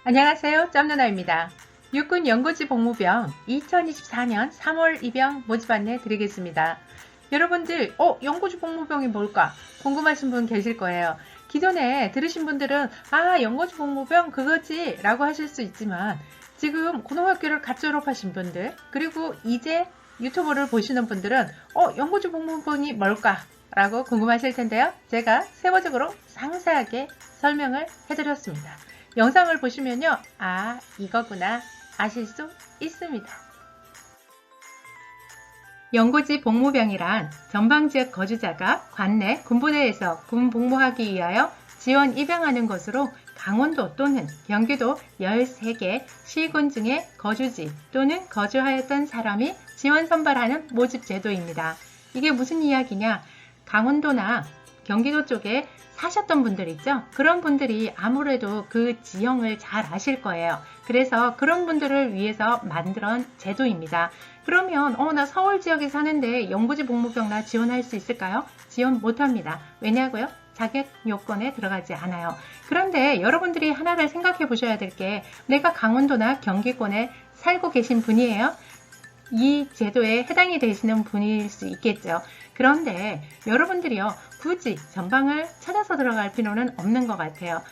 안녕하세요. 짬누나입니다. 육군 연고지 복무병 2024년 3월 입영 모집 안내 드리겠습니다. 여러분들 연고지 복무병이 뭘까 궁금하신 분 계실 거예요. 기존에 들으신 분들은 연고지 복무병 그거지 라고 하실 수 있지만 지금 고등학교를 갓 졸업하신 분들 그리고 이제 유튜브를 보시는 분들은 연고지 복무병이 뭘까 라고 궁금하실 텐데요. 제가 세부적으로 상세하게 설명을 해드렸습니다. 영상을 보시면요. 이거구나 아실 수 있습니다. 연고지 복무병이란 전방지역 거주자가 관내 군부대에서 군 복무하기 위하여 지원 입영하는 것으로 강원도 또는 경기도 13개 시군 중에 거주지 또는 거주하였던 사람이 지원 선발하는 모집 제도입니다. 이게 무슨 이야기냐? 강원도나 경기도 쪽에 사셨던 분들 있죠? 그런 분들이 아무래도 그 지형을 잘 아실 거예요. 그래서 그런 분들을 위해서 만든 제도입니다. 그러면 나 서울 지역에 사는데 연고지 복무병 나 지원할 수 있을까요? 지원 못합니다. 왜냐고요? 자격 요건에 들어가지 않아요. 그런데 여러분들이 하나를 생각해 보셔야 될 게 내가 강원도나 경기권에 살고 계신 분이에요. 이 제도에 해당이 되시는 분일 수 있겠죠. 그런데 여러분들이요 굳이 전방을 찾아서 들어갈 필요는 없는 것 같아요.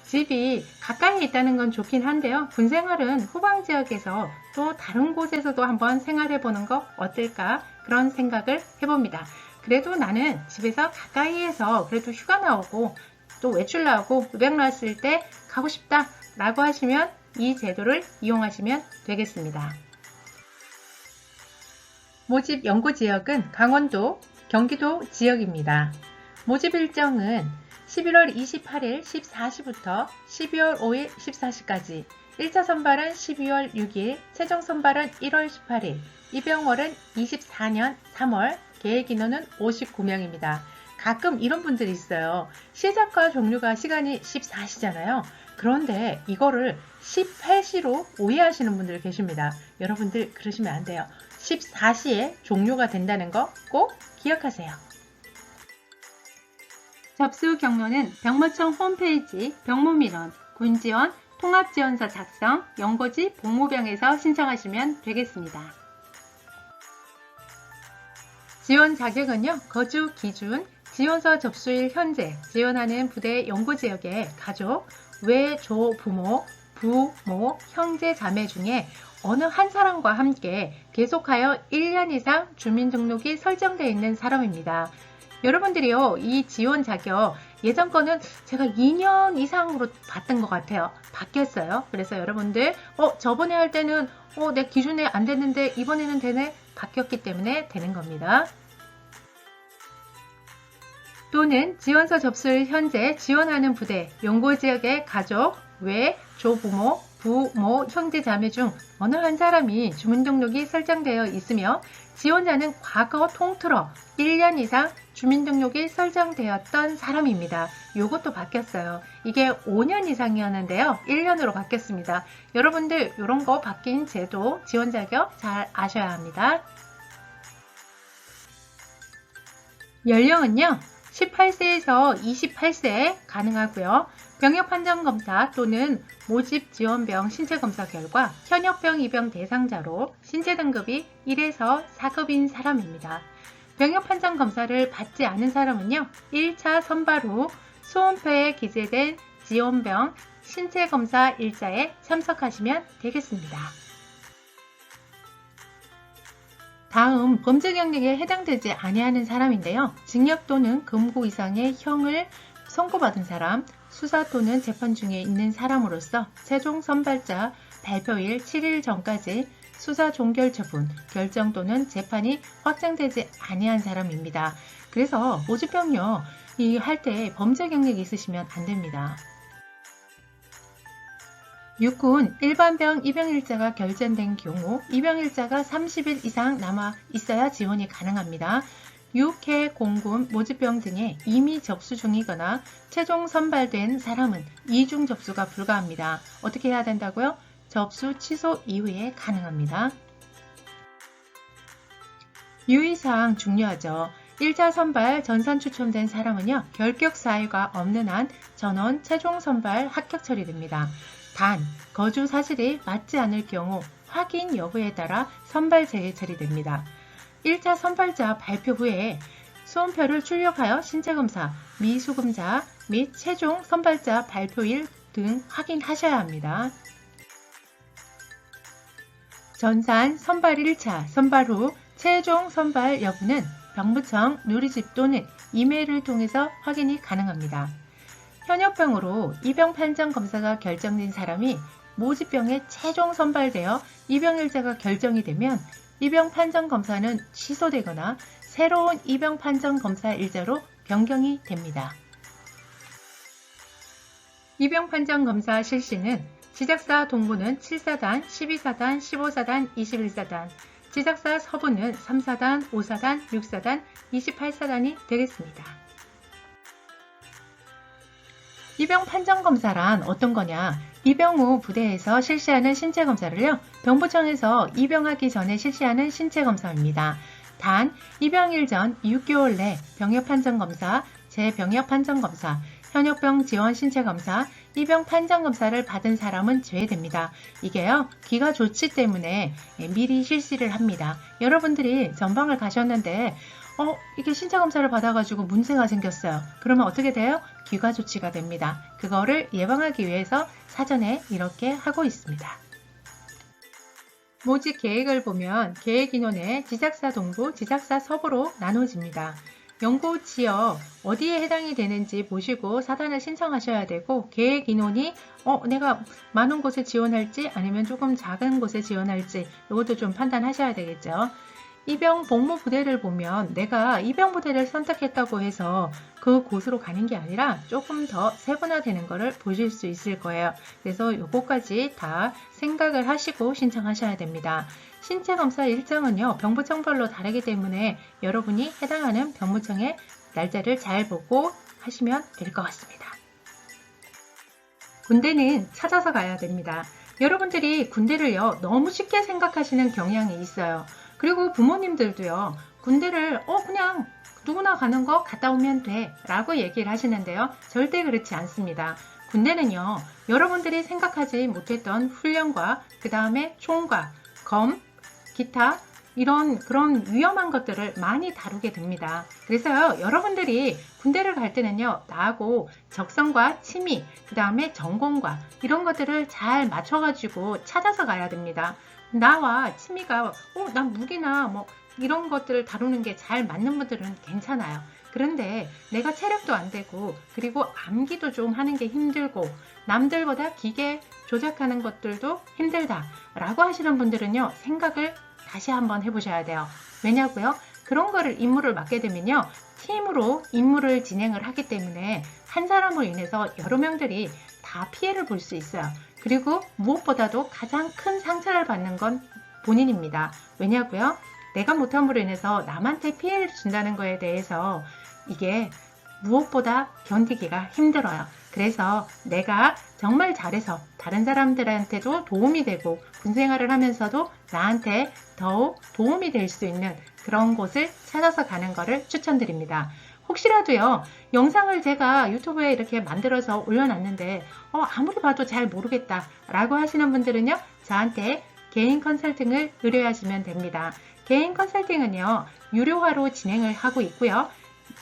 집이 가까이에 있다는 건 좋긴 한데요. 군생활은 후방 지역에서 또 다른 곳에서도 한번 생활해 보는 거 어떨까 그런 생각을 해봅니다. 그래도 나는 집에서 가까이에서 그래도 휴가 나오고 또 외출 나오고 우병 나왔을 때 가고 싶다 라고 하시면 이 제도를 이용하시면 되겠습니다. 모집 연고 지역은 강원도, 경기도 지역입니다. 모집 일정은 11월 28일 14시부터 12월 5일 14시까지, 1차 선발은 12월 6일, 최종 선발은 1월 18일, 입영월은 24년 3월, 계획 인원은 59명입니다. 가끔 이런 분들이 있어요. 시작과 종료가 시간이 14시잖아요. 그런데 이거를 18시로 오해하시는 분들 계십니다. 여러분들 그러시면 안 돼요. 14시에 종료가 된다는 거 꼭 기억하세요. 접수 경로는 병무청 홈페이지 병무민원, 군지원, 통합지원서 작성, 연고지 복무병에서 신청하시면 되겠습니다. 지원 자격은요. 거주 기준, 지원서 접수일 현재, 지원하는 부대 연고지역의 가족, 외, 조, 부모, 부모, 형제, 자매 중에 어느 한 사람과 함께 계속하여 1년 이상 주민등록이 설정되어 있는 사람입니다. 여러분들이요, 이 지원 자격 예전 거는 제가 2년 이상으로 봤던 것 같아요. 바뀌었어요. 그래서 여러분들 저번에 할 때는 내 기준에 안 됐는데 이번에는 되네? 바뀌었기 때문에 되는 겁니다. 또는 지원서 접수일 현재 지원하는 부대, 연고지역의 가족, 외, 조부모, 부모, 형제, 자매 중 어느 한 사람이 주민등록이 설정되어 있으며 지원자는 과거 통틀어 1년 이상 주민등록이 설정되었던 사람입니다. 이것도 바뀌었어요. 이게 5년 이상이었는데요. 1년으로 바뀌었습니다. 여러분들 이런 거 바뀐 제도, 지원 자격 잘 아셔야 합니다. 연령은요. 18세에서 28세 가능하고요. 병역 판정 검사 또는 모집 지원병 신체 검사 결과 현역병 입영 대상자로 신체 등급이 1에서 4급인 사람입니다. 병역 판정 검사를 받지 않은 사람은요. 1차 선발 후 수험표에 기재된 지원병 신체 검사 일자에 참석하시면 되겠습니다. 다음 범죄 경력에 해당되지 아니하는 사람인데요. 징역 또는 금고 이상의 형을 선고받은 사람, 수사 또는 재판 중에 있는 사람으로서 최종 선발자 발표일 7일 전까지 수사 종결 처분, 결정 또는 재판이 확정되지 아니한 사람입니다. 그래서 모집병요, 할 때 범죄 경력이 있으시면 안 됩니다. 육군 일반병 입영일자가 결정된 경우 입영일자가 30일 이상 남아 있어야 지원이 가능합니다. 육해, 공군, 모집병 등에 이미 접수 중이거나 최종 선발된 사람은 이중 접수가 불가합니다. 어떻게 해야 된다고요? 접수 취소 이후에 가능합니다. 유의사항 중요하죠. 1차 선발 전산 추첨된 사람은요. 결격 사유가 없는 한 전원 최종 선발 합격 처리됩니다. 단, 거주 사실이 맞지 않을 경우 확인 여부에 따라 선발 재개철이 됩니다. 1차 선발자 발표 후에 수험표를 출력하여 신체검사, 미수검자 및 최종 선발자 발표일 등 확인하셔야 합니다. 전산 선발 1차 선발 후 최종 선발 여부는 병무청 누리집 또는 이메일을 통해서 확인이 가능합니다. 현역병으로 입영 판정 검사가 결정된 사람이 모집병에 최종 선발되어 입영일자가 결정이 되면 입영 판정 검사는 취소되거나 새로운 입영 판정 검사 일자로 변경이 됩니다. 입영 판정 검사 실시는 지작사 동부는 7사단, 12사단, 15사단, 21사단, 지작사 서부는 3사단, 5사단, 6사단, 28사단이 되겠습니다. 입영 판정검사란 어떤 거냐? 입영 후 부대에서 실시하는 신체검사를요, 병부청에서 입영하기 전에 실시하는 신체검사입니다. 단, 입영일 전 6개월 내 병역판정검사, 재병역판정검사, 현역병 지원 신체검사, 입영 판정검사를 받은 사람은 제외됩니다. 이게요, 귀가 좋지 때문에 미리 실시를 합니다. 여러분들이 전방을 가셨는데 이게 신체검사를 받아가지고 문제가 생겼어요. 그러면 어떻게 돼요? 귀가 조치가 됩니다. 그거를 예방하기 위해서 사전에 이렇게 하고 있습니다. 모집 계획을 보면 계획 인원에 지작사 동부, 지작사 서부로 나눠집니다. 연구 지역 어디에 해당이 되는지 보시고 사단을 신청하셔야 되고, 계획 인원이 내가 많은 곳에 지원할지 아니면 조금 작은 곳에 지원할지 이것도 좀 판단하셔야 되겠죠. 입영 복무 부대를 보면 내가 입영 부대를 선택했다고 해서 그 곳으로 가는 게 아니라 조금 더 세분화되는 것을 보실 수 있을 거예요. 그래서 요거까지 다 생각을 하시고 신청하셔야 됩니다. 신체검사 일정은요, 병무청별로 다르기 때문에 여러분이 해당하는 병무청의 날짜를 잘 보고 하시면 될 것 같습니다. 군대는 찾아서 가야 됩니다. 여러분들이 군대를요, 너무 쉽게 생각하시는 경향이 있어요. 그리고 부모님들도요, 군대를 그냥 누구나 가는 거 갔다 오면 돼 라고 얘기를 하시는데요, 절대 그렇지 않습니다. 군대는요, 여러분들이 생각하지 못했던 훈련과 그 다음에 총과 검, 기타 그런 위험한 것들을 많이 다루게 됩니다. 그래서요, 여러분들이 군대를 갈 때는요, 나하고 적성과 취미, 그 다음에 전공과 이런 것들을 잘 맞춰가지고 찾아서 가야 됩니다. 나와 취미가 난 무기나 이런 것들을 다루는 게 잘 맞는 분들은 괜찮아요. 그런데 내가 체력도 안 되고 그리고 암기도 좀 하는 게 힘들고 남들보다 기계 조작하는 것들도 힘들다 라고 하시는 분들은요, 생각을 다시 한번 해보셔야 돼요. 왜냐고요? 그런 거를 임무를 맡게 되면요, 팀으로 임무를 진행을 하기 때문에 한 사람으로 인해서 여러 명들이 다 피해를 볼 수 있어요. 그리고 무엇보다도 가장 큰 상처를 받는 건 본인입니다. 왜냐고요? 내가 못함으로 인해서 남한테 피해를 준다는 거에 대해서 이게 무엇보다 견디기가 힘들어요. 그래서 내가 정말 잘해서 다른 사람들한테도 도움이 되고 군생활을 하면서도 나한테 더욱 도움이 될 수 있는 그런 곳을 찾아서 가는 것을 추천드립니다. 혹시라도요, 영상을 제가 유튜브에 이렇게 만들어서 올려놨는데 아무리 봐도 잘 모르겠다 라고 하시는 분들은요, 저한테 개인 컨설팅을 의뢰하시면 됩니다. 개인 컨설팅은요, 유료화로 진행을 하고 있고요.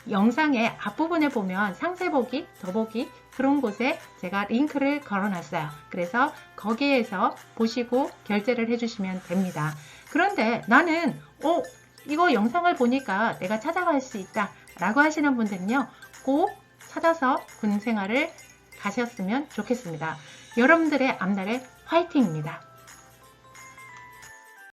영상의 앞부분에 보면 상세 보기, 더보기 그런 곳에 제가 링크를 걸어놨어요. 그래서 거기에서 보시고 결제를 해주시면 됩니다. 그런데 나는 이거 영상을 보니까 내가 찾아갈 수 있다 라고 하시는 분들은요, 꼭 찾아서 군 생활을 가셨으면 좋겠습니다. 여러분들의 앞날에 화이팅입니다.